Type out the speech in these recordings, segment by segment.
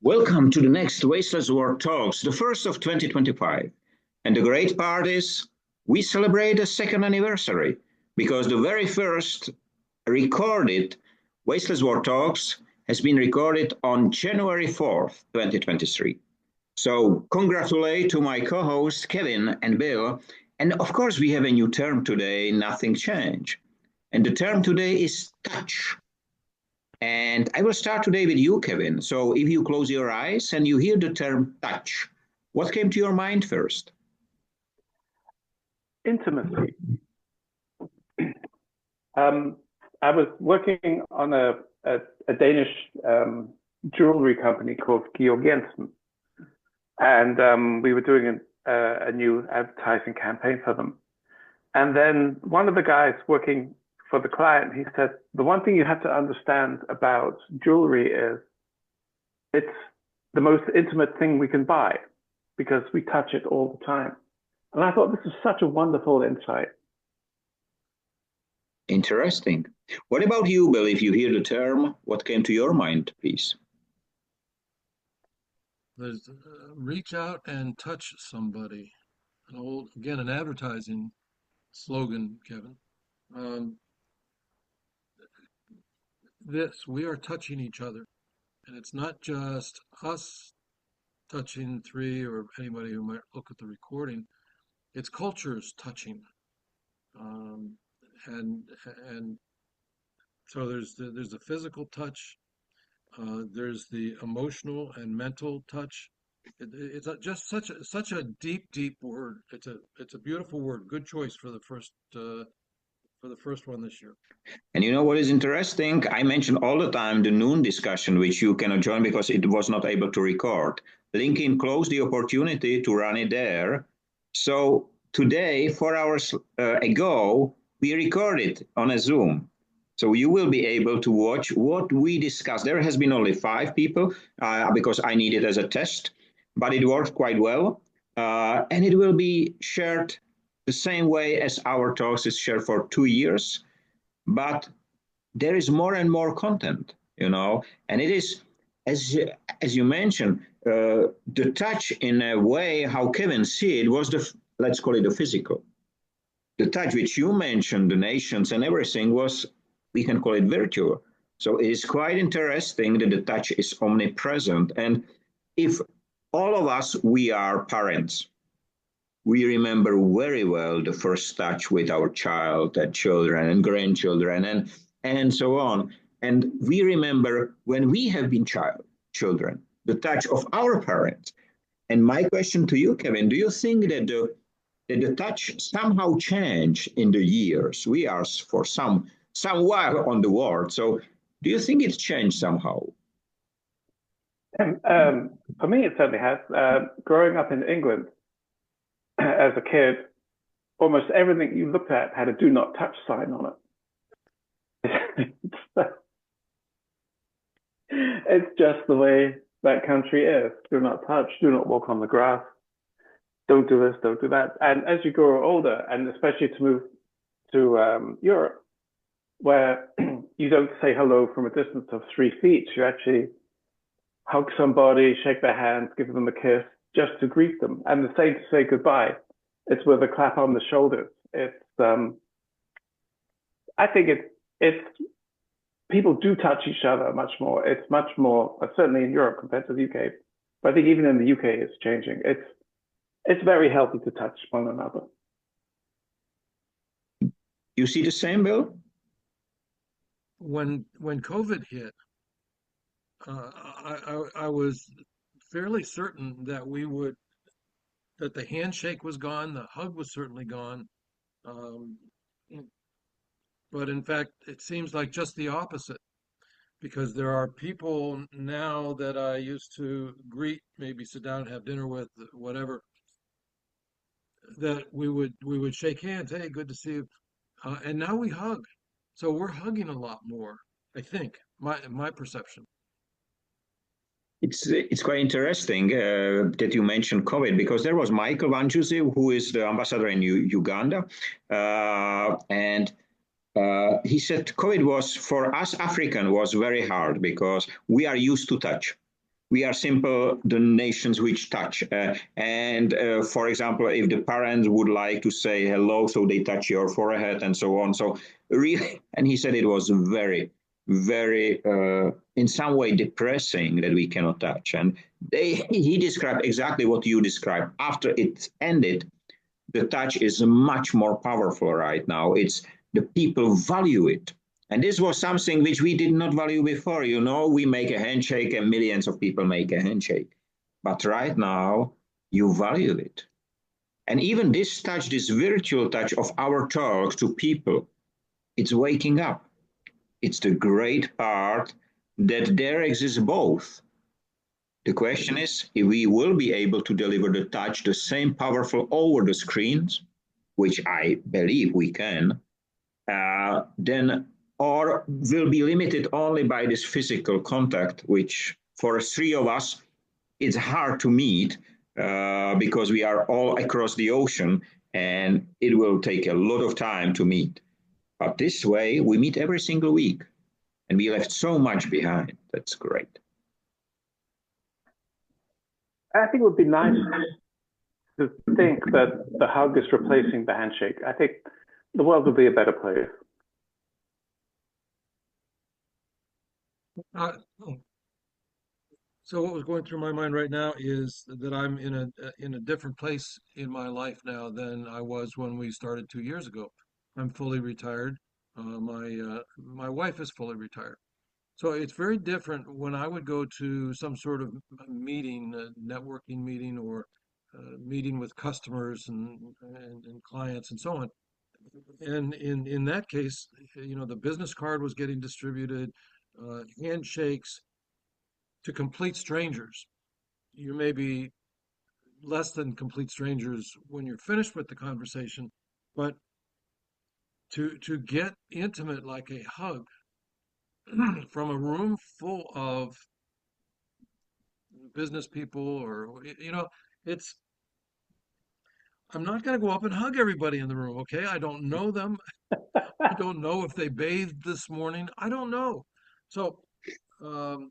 Welcome to the next Wasteless World Talks, the first of 2025. And the great part is we celebrate the second anniversary because the very first recorded Wasteless World Talks has been recorded on January 4th, 2023. So congratulate to my co-hosts Kevin and Bill. And of course, we have a new term today, nothing changed. And the term today is touch. And I will start today with you, Kevin. So if you close your eyes and you hear the term touch, what came to your mind first? Intimacy. I was working on a Danish jewelry company called Georg Jensen. And we were doing a new advertising campaign for them. And then one of the guys working for the client, he said, the one thing you have to understand about jewelry is it's the most intimate thing we can buy because we touch it all the time. And I thought this is such a wonderful insight. Interesting. What about you, Bill? If you hear the term, what came to your mind, please? There's reach out and touch somebody. An advertising slogan, Kevin. We are touching each other. And it's not just us touching three or anybody who might look at the recording. It's cultures touching. And so there's the physical touch. There's the emotional and mental touch. It's just such a deep word. It's a beautiful word. Good choice for the first one this year. And you know what is interesting? I mention all the time the noon discussion, which you cannot join because it was not able to record. LinkedIn closed the opportunity to run it there. So today, 4 hours ago, we recorded on a Zoom. So you will be able to watch what we discussed. There has been only 5 people because I need it as a test, but it worked quite well. And it will be shared the same way as our talks is shared for 2 years. But there is more and more content, and it is, as you mentioned, the touch in a way how Kevin see it was let's call it the physical. The touch which you mentioned, the nations and everything was, we can call it virtual. So it is quite interesting that the touch is omnipresent. And if all of us, we are parents, we remember very well the first touch with our child and children and grandchildren and so on. And we remember when we have been children, the touch of our parents. And my question to you, Kevin, do you think that the touch somehow changed in the years? We are for some while on the world. So do you think it's changed somehow? For me, it certainly has. Growing up in England, as a kid, almost everything you looked at had a do not touch sign on it. It's just the way that country is. Do not touch, do not walk on the grass, don't do this, don't do that. And as you grow older, and especially to move to Europe, where you don't say hello from a distance of 3 feet, you actually hug somebody, shake their hands, give them a kiss, just to greet them. And the same to say goodbye. It's with a clap on the shoulders. It's, I think it's, people do touch each other much more. It's much more, certainly in Europe compared to the UK, but I think even in the UK it's changing. It's very healthy to touch one another. You see the same, Bill? When COVID hit, I was fairly certain that that the handshake was gone, the hug was certainly gone. But in fact, it seems like just the opposite, because there are people now that I used to greet, maybe sit down and have dinner with, whatever, that we would shake hands. Hey, good to see you. And now we hug. So we're hugging a lot more, I think, my perception. It's quite interesting that you mentioned COVID, because there was Michael Vanjusi, who is the ambassador in Uganda, and he said COVID was, for us African, was very hard because we are used to touch. we are simple the nations which touch. For example, if the parents would like to say hello, so they touch your forehead and so on. So really, and he said it was very, very, in some way depressing that we cannot touch. And he described exactly what you described. After it ended, the touch is much more powerful right now. It's the people value it. And this was something which we did not value before. You know, we make a handshake and millions of people make a handshake. But right now, you value it. And even this touch, this virtual touch of our talks to people, it's waking up. It's the great part that there exists both. The question is if we will be able to deliver the touch the same powerful over the screens, which I believe we can, then or will be limited only by this physical contact, which for three of us, it's hard to meet because we are all across the ocean and it will take a lot of time to meet. But this way, we meet every single week and we left so much behind. That's great. I think it would be nice to think that the hug is replacing the handshake. I think the world would be a better place. So what was going through my mind right now is that I'm in a different place in my life now than I was when we started 2 years ago. I'm fully retired. My wife is fully retired. So it's very different when I would go to some sort of meeting, a networking meeting, or meeting with customers and clients and so on. And in that case, the business card was getting distributed, handshakes to complete strangers. You may be less than complete strangers when you're finished with the conversation, but to get intimate like a hug from a room full of business people, or it's I'm not going to go up and hug everybody in the room, okay? I don't know them. I don't know if they bathed this morning. I don't know. So um,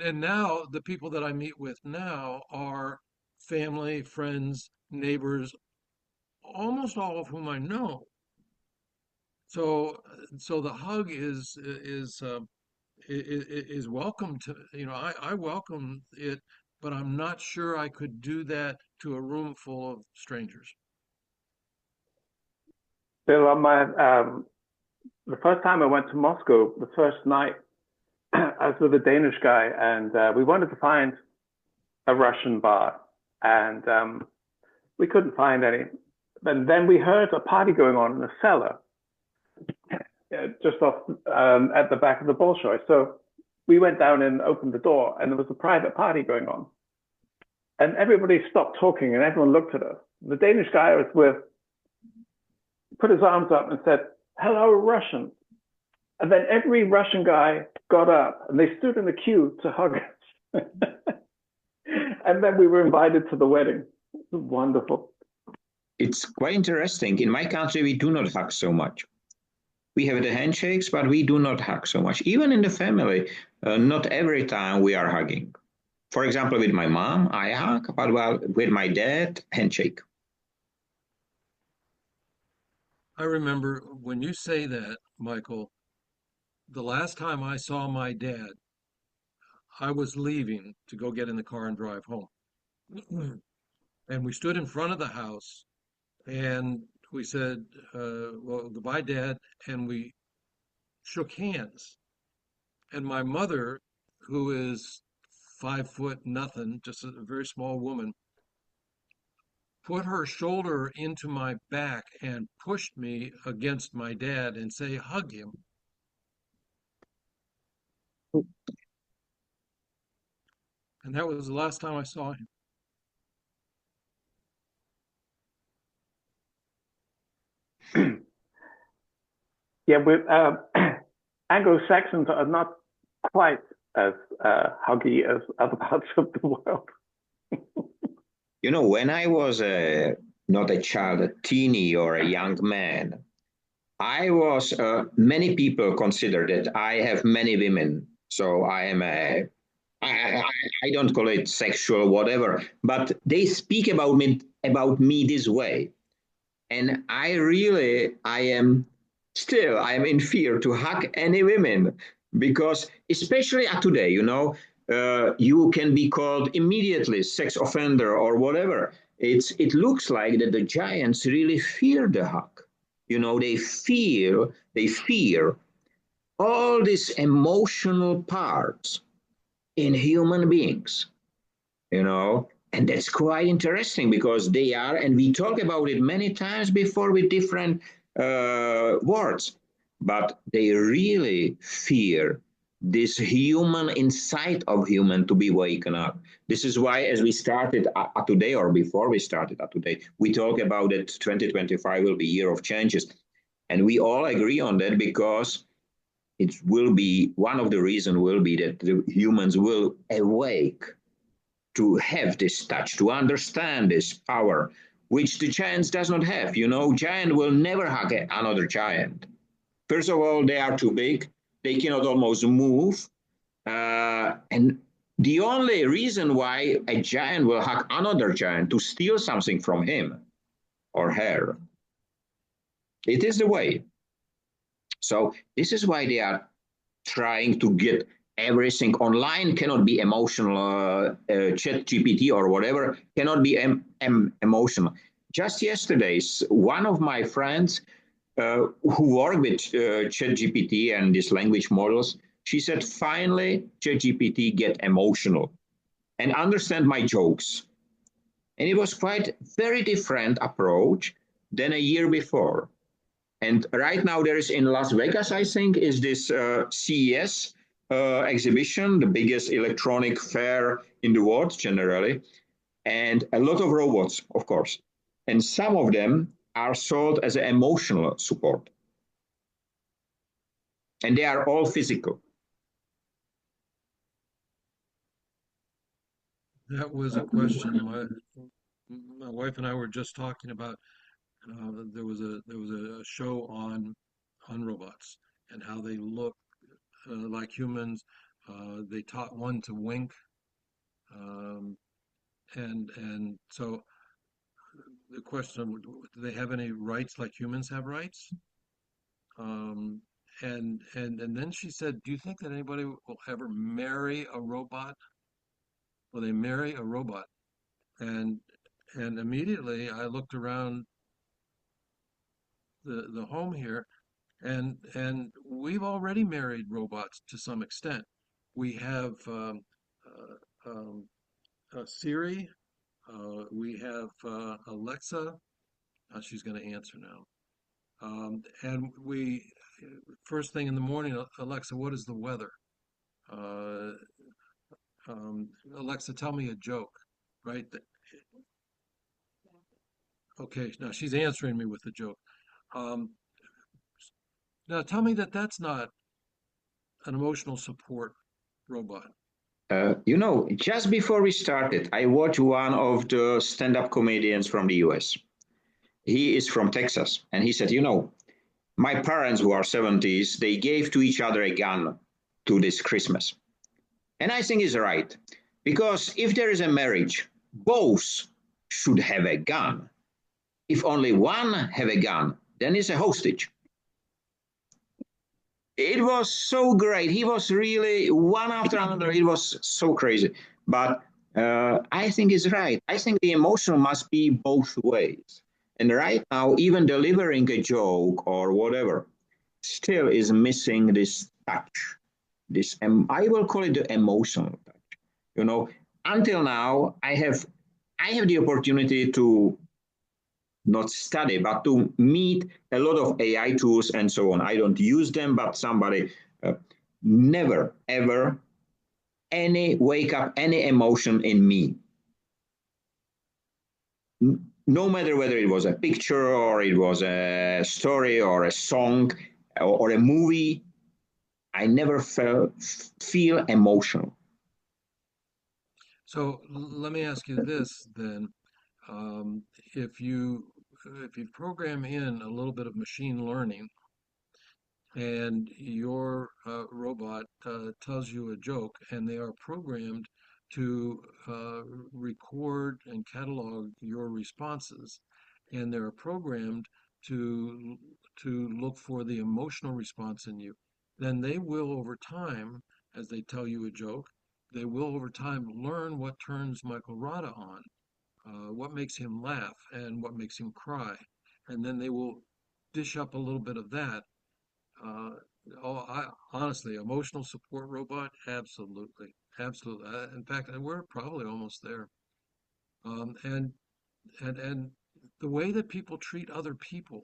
and now the people that I meet with now are family, friends, neighbors, almost all of whom I know. So the hug is welcome to, I welcome it, but I'm not sure I could do that to a room full of strangers. Bill, the first time I went to Moscow, the first night, I was with a Danish guy, and we wanted to find a Russian bar, and we couldn't find any. And then we heard a party going on in the cellar, just off at the back of the Bolshoi. So we went down and opened the door, and there was a private party going on. And everybody stopped talking, and everyone looked at us. The Danish guy I was with put his arms up and said, "Hello, Russian." And then every Russian guy got up, and they stood in the queue to hug us. And then we were invited to the wedding. It was wonderful. It's quite interesting. In my country, we do not hug so much. We have the handshakes, but we do not hug so much. Even in the family, not every time we are hugging. For example, with my mom, I hug, but with my dad, handshake. I remember when you say that, Michael, the last time I saw my dad, I was leaving to go get in the car and drive home. And we stood in front of the house and we said, well, goodbye, Dad. And we shook hands. And my mother, who is 5 foot nothing, just a very small woman, put her shoulder into my back and pushed me against my dad and say, hug him. And that was the last time I saw him. Yeah, Anglo-Saxons are not quite as huggy as other parts of the world. When I was not a child, a teeny or a young man, I was, many people consider that I have many women. So I I don't call it sexual, whatever, but they speak about me this way. And I am in fear to hug any women because, especially today, you can be called immediately sex offender or whatever. It looks like that the giants really fear the hug. They fear all these emotional parts in human beings, and that's quite interesting because they are, and we talk about it many times before with different words, but they really fear this human inside of human to be waken up. This is why, as we started today, or before we started today, we talk about that 2025 will be year of changes, and we all agree on that because it will be one of the reasons will be that the humans will awake to have this touch, to understand this power, which the giants does not have. Giant will never hug another giant. First of all, they are too big. They cannot almost move. And the only reason why a giant will hug another giant to steal something from him or her, it is the way. So this is why they are trying to get everything online. Cannot be emotional. Chat GPT or whatever cannot be emotional. Just yesterday, one of my friends who work with Chat GPT and these language models, she said finally Chat GPT get emotional and understand my jokes. And it was quite very different approach than a year before. And right now there is in Las Vegas, I think, is this CES exhibition, the biggest electronic fair in the world generally, and a lot of robots, of course. And some of them are sold as an emotional support. And they are all physical. That was a question my wife and I were just talking about. There was a show on robots and how they look like humans. They taught one to wink, um, and so the question, do they have any rights like humans have rights? Um, and then she said, do you think that anybody will ever marry a robot? Will they marry a robot? And and immediately I looked around the home here, and we've already married robots to some extent. We have Siri, we have Alexa. She's going to answer now. And we first thing in the morning, Alexa, what is the weather? Uh, Alexa, tell me a joke, right? Okay, now she's answering me with a joke. Um, Now tell me that that's not an emotional support robot. Just before we started, I watched one of the stand-up comedians from the US. He is from Texas, and he said, my parents who are 70s, they gave to each other a gun to this Christmas. And I think he's right. Because if there is a marriage, both should have a gun. If only one have a gun, then it's a hostage. It was so great. He was really one after another. It was so crazy. But I think he's right. I think the emotion must be both ways. And right now, even delivering a joke or whatever still is missing this touch. I will call it the emotional touch. You know, until now, I have the opportunity to not study, but to meet a lot of AI tools and so on. I don't use them, but somebody never ever any wake up any emotion in me. No matter whether it was a picture or it was a story or a song or a movie, I never feel emotional. So let me ask you this then. Um, if you program in a little bit of machine learning, and your robot tells you a joke, and they are programmed to record and catalog your responses, and they're programmed to look for the emotional response in you. Then they will, over time, as they tell you a joke, they will over time learn what turns Michael Rada on, what makes him laugh, and what makes him cry, and then they will dish up a little bit of that. uh, Honestly, emotional support robot, absolutely, absolutely. In fact, we're probably almost there. And and the way that people treat other people,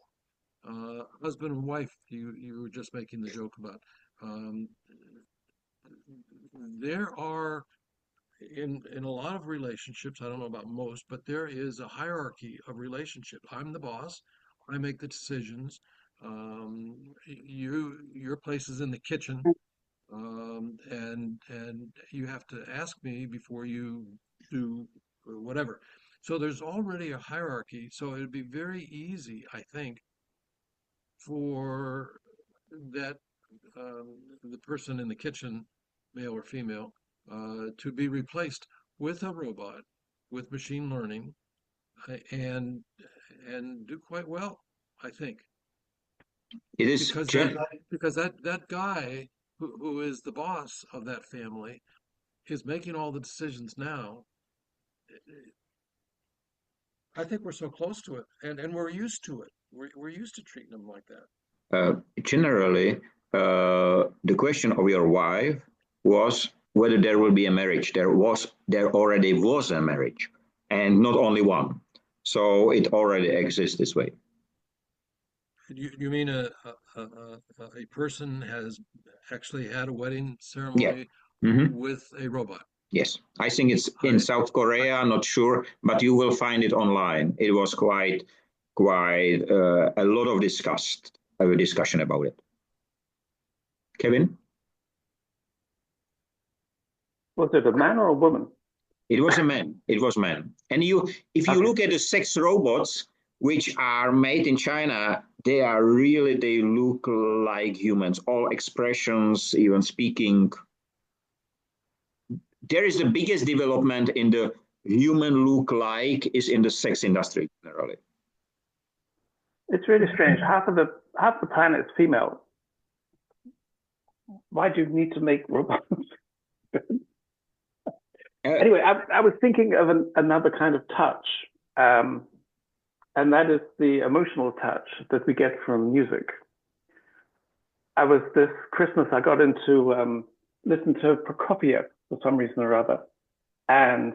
husband and wife, you were just making the joke about. Um, there are in a lot of relationships, I don't know about most, but there is a hierarchy of relationship. I'm the boss. I make the decisions. Your place is in the kitchen, and you have to ask me before you do whatever. So there's already a hierarchy. So it'd be very easy, I think, for that the person in the kitchen, male or female, to be replaced with a robot with machine learning, and do quite well, I think, It is because that guy who is the boss of that family is making all the decisions now. I think we're so close to it, and we're used to it. We're used to treating them like that. generally the question of your wife was whether there will be a marriage. There already was a marriage, and not only one. So it already exists this way. You mean a person has actually had a wedding Yeah. ceremony Mm-hmm. with a robot? Yes, I think it's in South Korea. Not sure, but you will find it online. It was quite a lot of discussion about it. Kevin? Was it a man or a woman? It was a man. It was man. And if you look at the sex robots which are made in China, they look like humans. All expressions, even speaking. There is the biggest development in the human look like is in the sex industry generally. It's really strange. Half the planet is female. Why do you need to make robots? Anyway, I was thinking of another kind of touch, and that is the emotional touch that we get from music. This Christmas, I got into listen to Prokofiev for some reason or other, and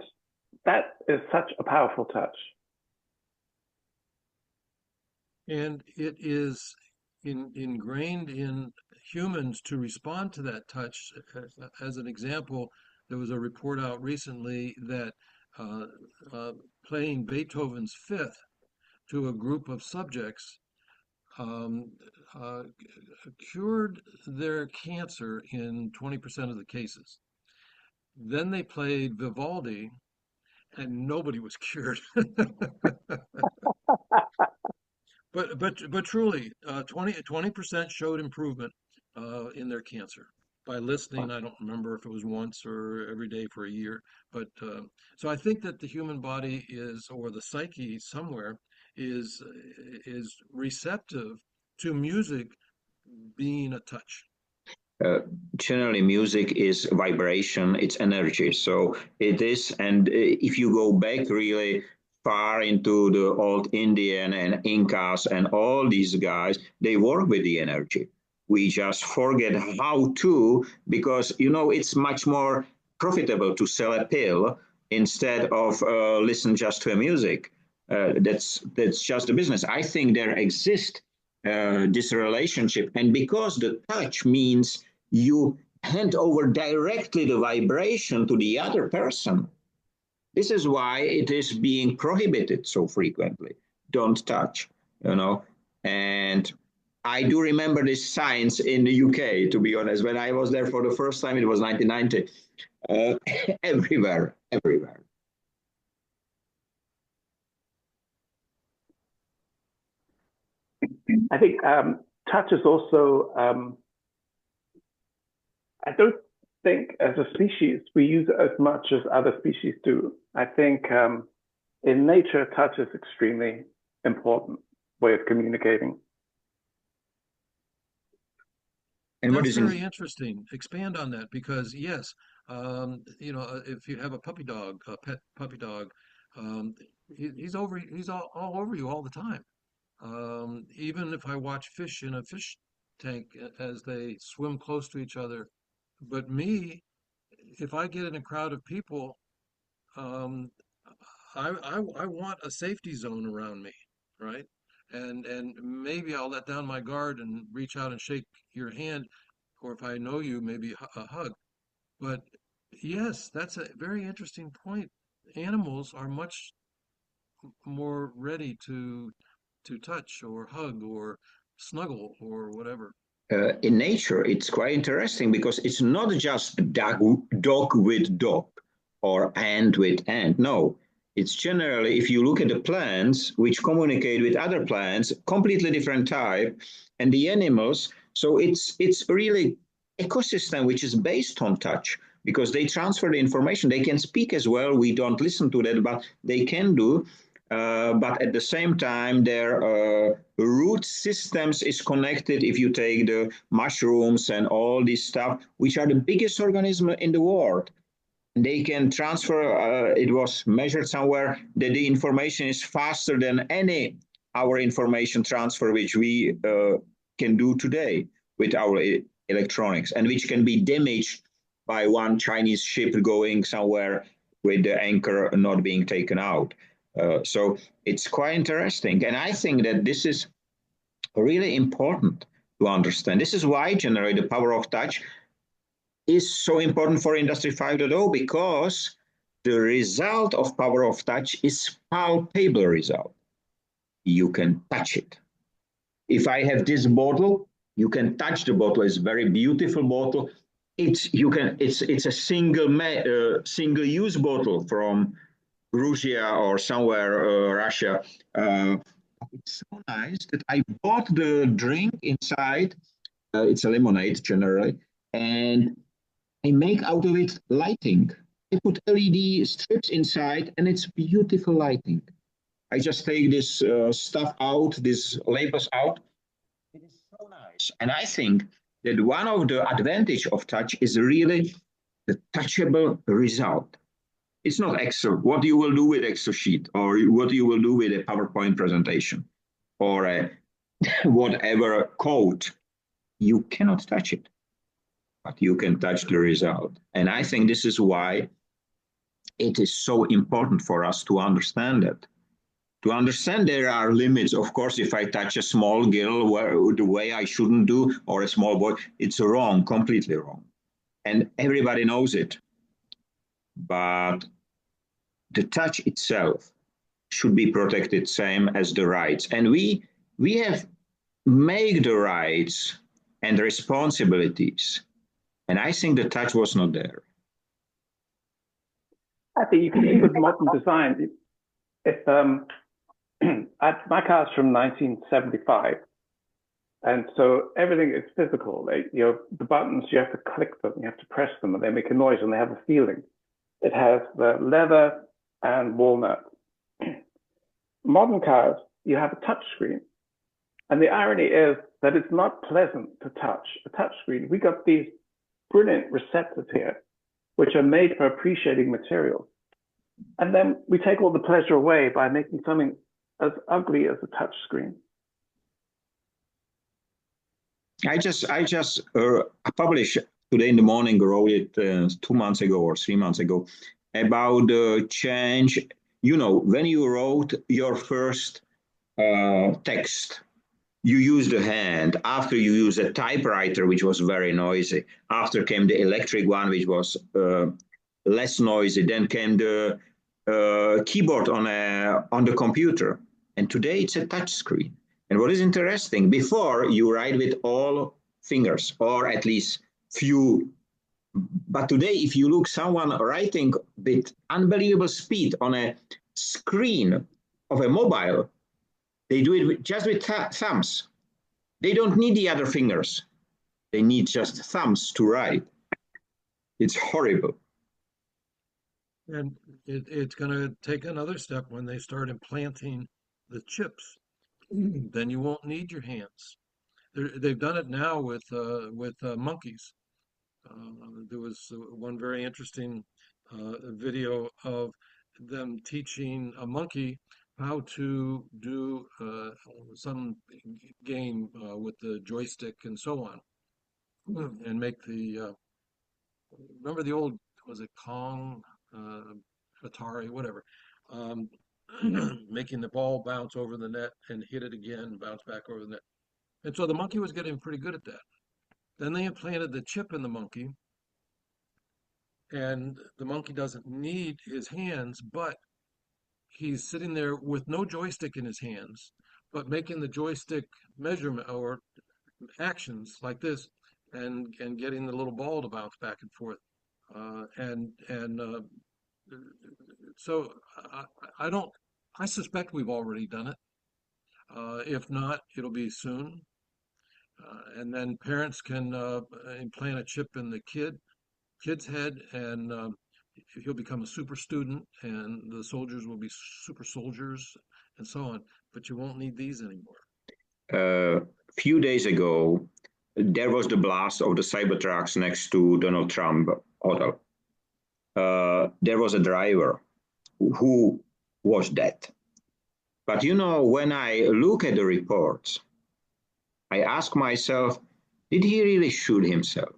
that is such a powerful touch. And it is ingrained in humans to respond to that touch. As an example, there was a report out recently that uh, playing Beethoven's Fifth to a group of subjects um, uh, cured their cancer in 20% of the cases. Then they played Vivaldi, and nobody was cured. But truly, 20% showed improvement in their cancer by listening. I don't remember if it was once or every day for a year, but so I think that the human body is, or the psyche somewhere is receptive to music being a touch. Generally, music is vibration, it's energy. So it is, and if you go back really far into the old Indian and Incas and all these guys, they work with the energy. We just forget how to, because it's much more profitable to sell a pill instead of listen just to a music. That's just a business. I think there exists this relationship, and because the touch means you hand over directly the vibration to the other person. This is why it is being prohibited so frequently. Don't touch, And I do remember this science in the UK, to be honest. When I was there for the first time, it was 1990. Everywhere. I think touch is also, I don't think as a species we use it as much as other species do. I think in nature, touch is extremely important way of communicating. And That's very interesting. Expand on that because yes, you know, if you have a puppy dog, a pet puppy dog, he's all over you all the time. Even if I watch fish in a fish tank as they swim close to each other, but me, if I get in a crowd of people, um, I want a safety zone around me, right? And maybe I'll let down my guard and reach out and shake your hand, or if I know you, maybe a hug. But yes, that's a very interesting point. Animals are much more ready to touch or hug or snuggle or whatever. In nature, it's quite interesting because it's not just dog with dog or ant with ant. No, it's generally, if you look at the plants which communicate with other plants, completely different type, and the animals. So it's really ecosystem which is based on touch because they transfer the information. They can speak as well. We don't listen to that, but they can do. But at the same time, their root systems is connected. If you take the mushrooms and all this stuff, which are the biggest organism in the world, they can transfer. It was measured somewhere that the information is faster than any our information transfer, which we can do today with our electronics, and which can be damaged by one Chinese ship going somewhere with the anchor not being taken out. So it's quite interesting. And I think that this is really important to understand. This is why generally the power of touch is so important for Industry 5.0 because the result of power of touch is palpable result. You can touch it. If I have this bottle, you can touch the bottle. It's a very beautiful bottle. It's a single use bottle from Russia or somewhere, Russia. It's so nice that I bought the drink inside. It's a lemonade generally, and I make out of it lighting. I put LED strips inside, and it's beautiful lighting. I just take this stuff out, these labels out. It is so nice, and I think that one of the advantage of touch is really the touchable result. It's not Excel. What you will do with Excel sheet, or what you will do with a PowerPoint presentation, or a whatever code. You cannot touch it, but you can touch the result. And I think this is why it is so important for us to understand that. To understand there are limits. Of course, if I touch a small girl the way I shouldn't do, or a small boy, it's wrong, completely wrong. And everybody knows it. But the touch itself should be protected same as the rights. And we have made the rights and responsibilities. And I think the touch was not there. I think you can see with modern design, if my car's from 1975, and so everything is physical. The buttons, you have to click them, you have to press them, and they make a noise and they have a feeling. It has the leather and walnut. Modern cars, you have a touch screen. And the irony is that it's not pleasant to touch a touch screen. We got these brilliant receptors here, which are made for appreciating materials. And then we take all the pleasure away by making something as ugly as a touch screen. I just published today in the morning, wrote it 2 months ago or 3 months ago, about the change. You know, when you wrote your first text, you used the hand. After you used a typewriter, which was very noisy. After came the electric one, which was less noisy. Then came the keyboard on the computer. And today it's a touch screen. And what is interesting, before you write with all fingers, or at least few. But today, if you look someone writing with unbelievable speed on a screen of a mobile, they do it just with thumbs. They don't need the other fingers. They need just thumbs to write. It's horrible. And it's going to take another step when they start implanting the chips. Then you won't need your hands. They've done it now with monkeys. There was one very interesting video of them teaching a monkey how to do some game with the joystick and so on, and make the remember the old, was it Kong, Atari, whatever, um, making the ball bounce over the net and hit it again, bounce back over the net. And so the monkey was getting pretty good at that. Then they implanted the chip in the monkey, and the monkey doesn't need his hands, but he's sitting there with no joystick in his hands, but making the joystick measurement or actions like this, and getting the little ball to bounce back and forth. And so I don't. I suspect we've already done it. If not, it'll be soon. And then parents can implant a chip in the kid's head, and he'll become a super student, and the soldiers will be super soldiers, and so on. But you won't need these anymore. A few days ago, there was the blast of the Cybertrucks next to Donald Trump hotel. There was a driver who was dead. But you know, when I look at the reports, I ask myself, did he really shoot himself?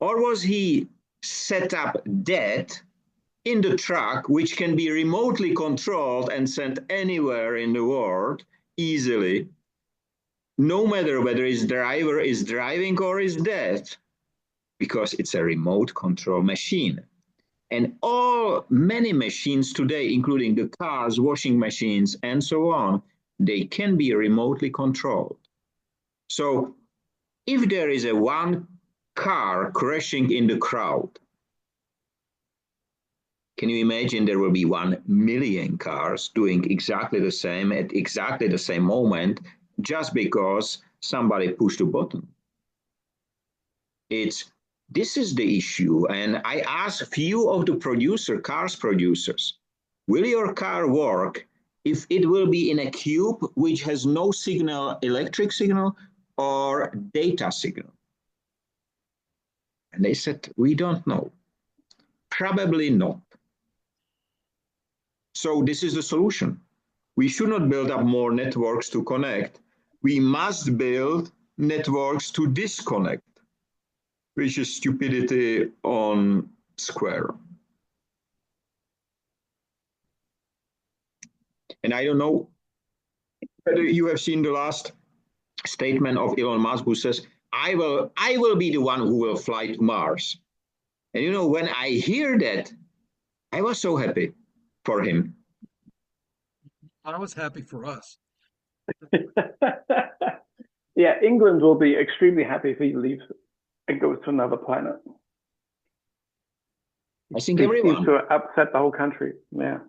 Or was he set up dead in the truck, which can be remotely controlled and sent anywhere in the world easily, no matter whether his driver is driving or is dead, because it's a remote control machine. And many machines today, including the cars, washing machines, and so on, they can be remotely controlled. So if there is one car crashing in the crowd, can you imagine there will be 1 million cars doing exactly the same at exactly the same moment, just because somebody pushed a button? This is the issue. And I asked a few of the cars producers, will your car work if it will be in a cube which has no signal, electric signal or data signal? And they said, we don't know. Probably not. So this is the solution. We should not build up more networks to connect. We must build networks to disconnect, which is stupidity on square. And I don't know whether you have seen the last statement of Elon Musk, who says, I will be the one who will fly to Mars. And you know, when I hear that, I was so happy for him. I was happy for us. Yeah, England will be extremely happy if he leaves and goes to another planet. I think it everyone seems to upset the whole country. Yeah,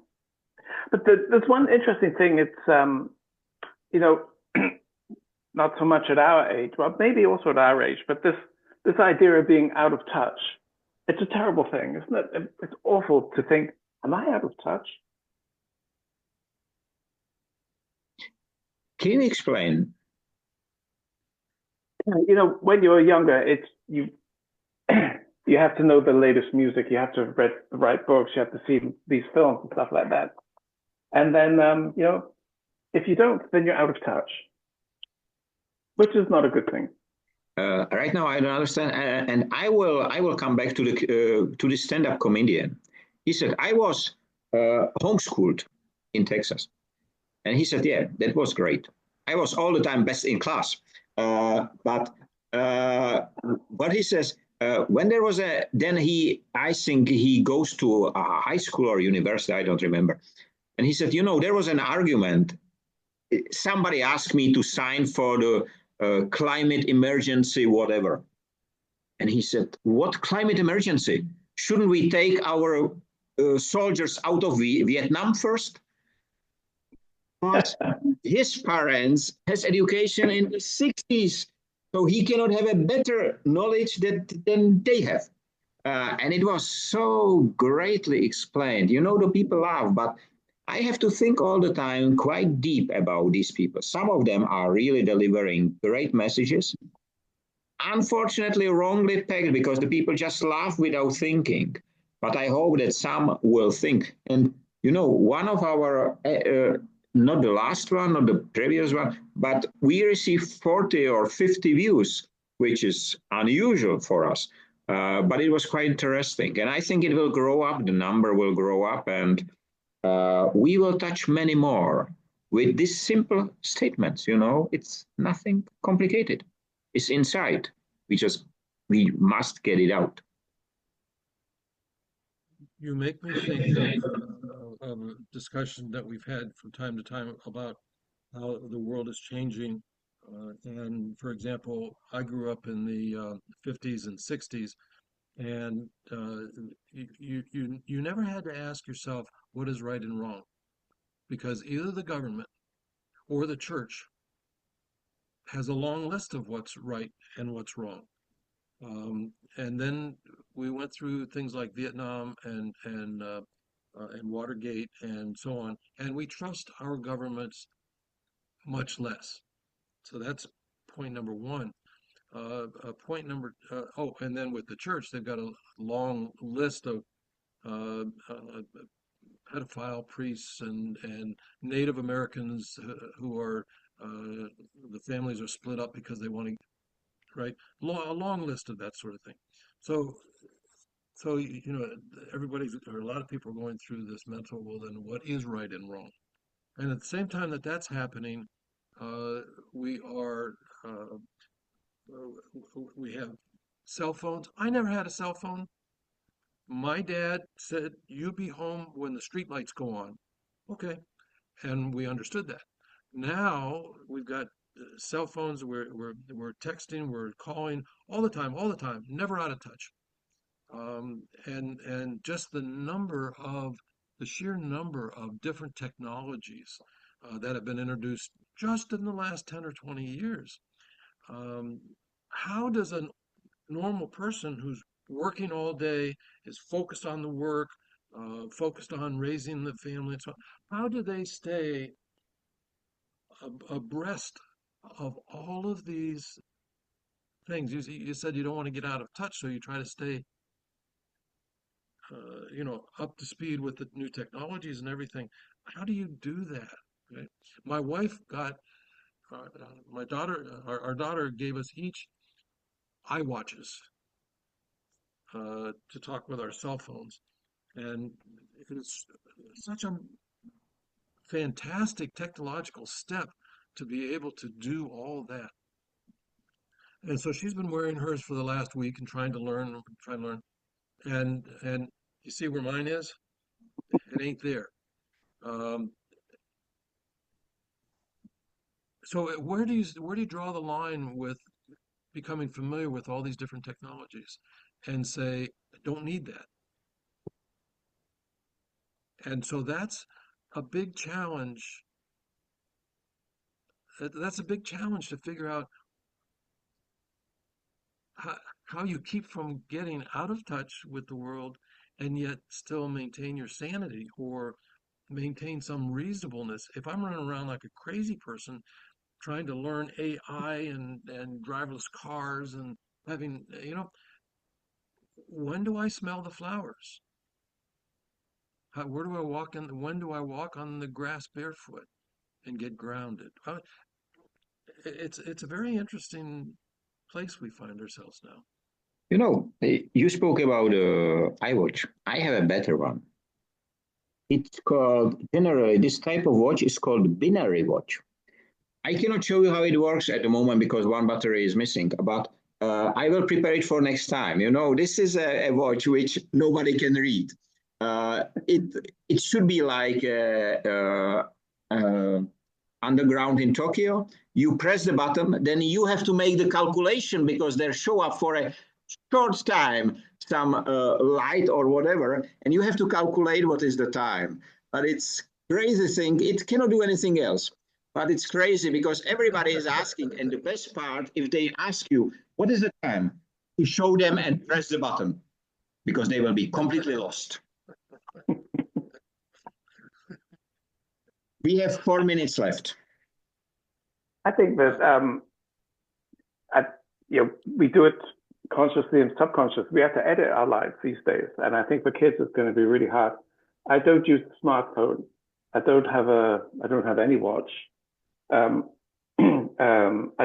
but there's one interesting thing. It's you know, not so much at our age, well, maybe also at our age, but this idea of being out of touch. It's a terrible thing, isn't it? It's awful to think, am I out of touch? Can you explain? You know, when you're younger, it's you have to know the latest music, you have to have read the right books, you have to see these films and stuff like that. And then, you know, if you don't, then you're out of touch, which is not a good thing. Right now, I don't understand, and I will come back to the stand-up comedian. He said, I was homeschooled in Texas, and he said, yeah, that was great. I was all the time best in class, but what he says, when there was I think he goes to a high school or university, I don't remember, and he said, you know, there was an argument. Somebody asked me to sign for the climate emergency, whatever. And he said, what climate emergency? Shouldn't we take our soldiers out of Vietnam first? But his parents has education in the 60s, so he cannot have a better knowledge than they have. And it was so greatly explained. You know, the people laugh, but I have to think all the time quite deep about these people. Some of them are really delivering great messages, unfortunately wrongly pegged because the people just laugh without thinking. But I hope that some will think. And you know, one of our not the last one, not the previous one, but we received 40 or 50 views, which is unusual for us. But it was quite interesting. And I think it will grow up, the number will grow up, and we will touch many more with these simple statements. You know, it's nothing complicated. It's inside. We must get it out. You make me think of a discussion that we've had from time to time about how the world is changing. And for example, I grew up in the 50s and 60s, and you never had to ask yourself what is right and wrong, because either the government or the church has a long list of what's right and what's wrong. And then we went through things like Vietnam and Watergate and so on, and we trust our governments much less. So that's point number one. Point number oh, and then with the church, they've got a long list of uh, uh, pedophile priests and Native Americans who are the families are split up because they want to, right? A long list of that sort of thing. So, so you know, everybody's or a lot of people are going through this mental, well, then what is right and wrong? And at the same time that that's happening, uh, we are we have cell phones. I never had a cell phone. My dad said, "You be home when the street lights go on." Okay, and we understood that. Now we've got cell phones. We're texting, we're calling all the time, never out of touch. And just the sheer number of different technologies that have been introduced just in the last 10 or 20 years. Um, how does a normal person who's working all day, is focused on the work, focused on raising the family and so on, how do they stay abreast of all of these things? You said you don't want to get out of touch, so you try to stay, up to speed with the new technologies and everything. How do you do that? Right? My wife got, my daughter, our daughter gave us each iWatches to talk with our cell phones. And it's such a fantastic technological step to be able to do all that. And so she's been wearing hers for the last week and trying to learn. And you see where mine is? It ain't there. Um, so where do you draw the line with becoming familiar with all these different technologies and say, I don't need that? And so that's a big challenge. That's a big challenge to figure out how, how you keep from getting out of touch with the world and yet still maintain your sanity or maintain some reasonableness. If I'm running around like a crazy person trying to learn AI and driverless cars and having, when do I smell the flowers? Where do I walk in? When do I walk on the grass barefoot and get grounded? It's a very interesting place we find ourselves now. You know, you spoke about iWatch. I have a better one. It's called, generally, this type of watch is called binary watch. I cannot show you how it works at the moment because one battery is missing, but I will prepare it for next time. You know, this is a watch which nobody can read. It should be like underground in Tokyo. You press the button, then you have to make the calculation because they show up for a short time some light or whatever, and you have to calculate what is the time. But it's crazy thing. It cannot do anything else. But it's crazy because everybody is asking. And the best part, if they ask you, what is the time? To show them and press the button because they will be completely lost. We have 4 minutes left. I think that we do it consciously and subconsciously. We have to edit our lives these days, and I think for kids it's going to be really hard. I don't use the smartphone. I don't have any watch. I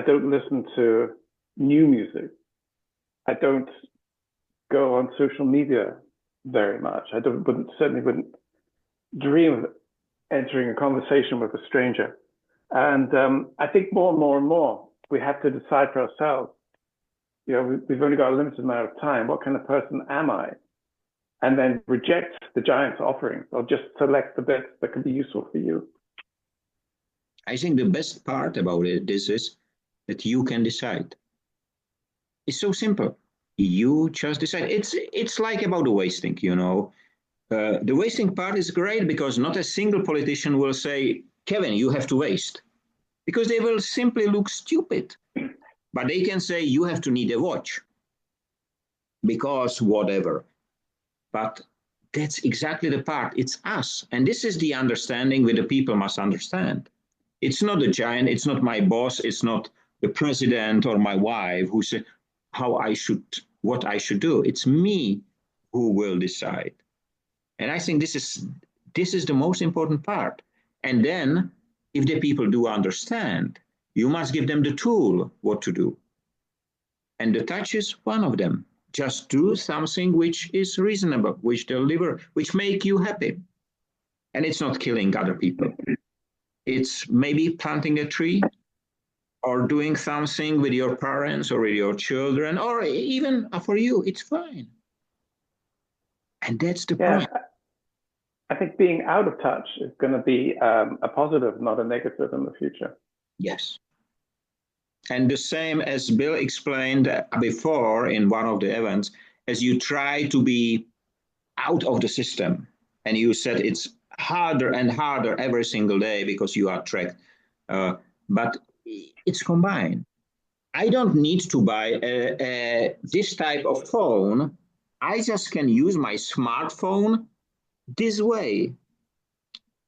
don't listen to new music. I don't go on social media very much. I certainly wouldn't dream of entering a conversation with a stranger. And I think more and more, we have to decide for ourselves, we've only got a limited amount of time. What kind of person am I? And then reject the giant's offerings or just select the bits that can be useful for you. I think the best part about this is that you can decide. It's so simple. You just decide. It's like about the wasting, The wasting part is great because not a single politician will say, Kevin, you have to waste. Because they will simply look stupid. But they can say, you have to need a watch. Because whatever. But that's exactly the part. It's us. And this is the understanding that the people must understand. It's not the giant. It's not my boss. It's not the president or my wife who say what I should do. It's me who will decide. And I think this is the most important part. And then, if the people do understand, you must give them the tool what to do. And the touch is one of them. Just do something which is reasonable, which make you happy. And it's not killing other people. It's maybe planting a tree or doing something with your parents or with your children, or even for you, it's fine. And that's the point. I think being out of touch is going to be a positive, not a negative in the future. Yes. And the same as Bill explained before in one of the events, as you try to be out of the system, and you said it's harder and harder every single day because you are tracked. But it's combined. I don't need to buy this type of phone. I just can use my smartphone this way,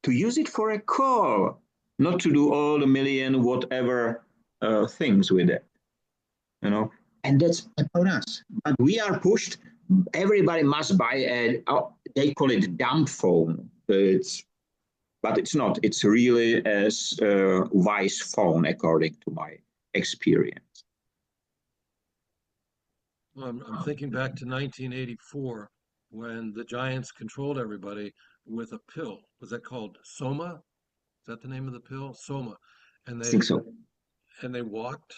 to use it for a call, not to do all the million whatever things with it, and that's about us. But we are pushed. Everybody must buy they call it dumb phone. But it's not. It's really a wise phone, according to my experience. I'm thinking back to 1984 when the Giants controlled everybody with a pill. Was that called Soma? Is that the name of the pill? Soma. And I think so. And they walked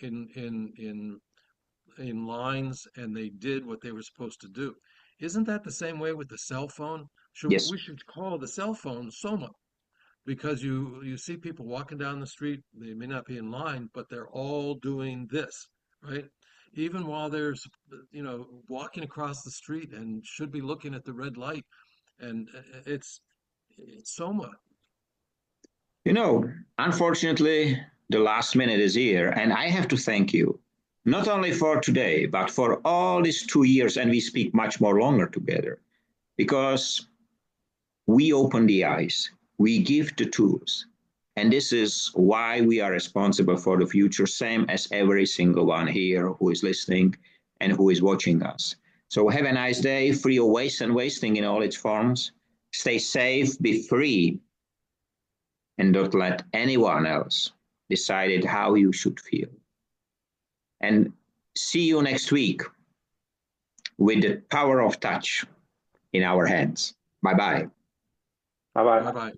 in lines and they did what they were supposed to do. Isn't that the same way with the cell phone? Yes. We should call the cell phone Soma, because you see people walking down the street, they may not be in line, but they're all doing this, right? Even while they're, walking across the street and should be looking at the red light, and it's Soma. Unfortunately, the last minute is here, and I have to thank you, not only for today, but for all these 2 years, and we speak much more longer together, because we open the eyes, we give the tools, and this is why we are responsible for the future, same as every single one here who is listening and who is watching us. So have a nice day, free of waste and wasting in all its forms. Stay safe, be free, and don't let anyone else decide how you should feel. And see you next week with the power of touch in our hands. Bye-bye. Bye-bye. Bye-bye.